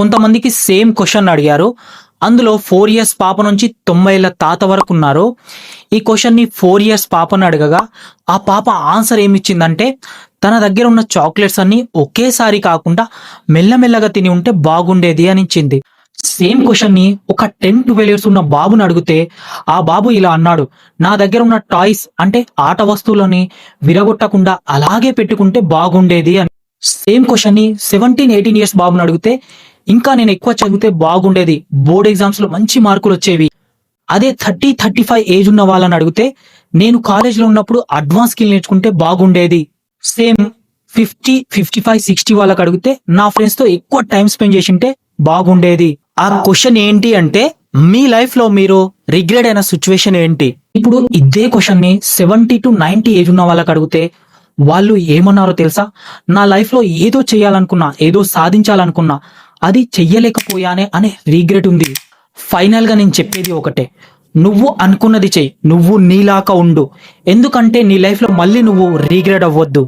కొంతమందికి same question అడిగారు. అందులో 4 ఇయర్స్ పాప నుంచి 90 ఏళ్ల తాత వరకు ఉన్నారు. ఈ క్వశ్చన్‌ని 4 ఇయర్స్ పాపను అడగగా, ఆ పాప ఆన్సర్ ఏమిచ్చిందంటే, తన దగ్గర ఉన్న చాక్లెట్స్ అన్నీ ఒకేసారి కాకుండా మెల్లమెల్లగా తిని ఉంటే బాగుండేది అని ఇచ్చింది. సేమ్ క్వశ్చన్‌ని ఒక 10, 12 ఇయర్స్ ఉన్న బాబుని అడిగితే, ఆ బాబు ఇలా అన్నాడు, "నా దగ్గర ఉన్న టాయ్స్ అంటే ఆట వస్తువులని విరగొట్టకుండా అలాగే పెట్టుకుంటే బాగుండేది" అని. సేమ్ క్వశ్చన్‌ని 17, 18 ఇయర్స్ బాబుని అడిగితే, "ఇంకా నేను ఎక్కువ చదివితే బాగుండేది. బోర్డ్ ఎగ్జామ్స్‌లో మంచి మార్కులొచ్చేవి." అదే 30, 35 ఏజ్ ఉన్న వాళ్ళని అడిగితే, "నేను కాలేజ్‌లో ఉన్నప్పుడు అడ్వాన్స్ స్కిల్ నేర్చుకుంటే బాగుండేది." సేమ్ 50, 55, 60 వాళ్ళకి అడిగితే, "నా ఫ్రెండ్స్‌తో ఎక్కువ టైమ్ స్పెండ్ చేసుంటే బాగుండేది." ఆ క్వశ్చన్ ఏంటి అంటే, మీ లైఫ్‌లో మీరు రిగ్రెట్ అయిన సిట్యుయేషన్ ఏంటి? ఇప్పుడు ఇదే క్వశ్చన్‌ని 70-90 ఏజ్ ఉన్న వాళ్ళకి అడిగితే, వాళ్ళు ఏమన్నారో తెలుసా? "నా లైఫ్‌లో ఏదో చేయాలనుకున్నా, ఏదో సాధించాలనుకున్నా, అది చెయ్యలేకపోయానే అనే రిగ్రెట్ ఉంది." ఫైనల్‌గా నేను చెప్పేది ఒకటే. నువ్వు అనుకున్నది చెయ్యి. నువ్వు నీలాగా ఉండు. ఎందుకంటే నీ లైఫ్‌లో మళ్ళీ నువ్వు రిగ్రెట్ అవ్వొద్దు.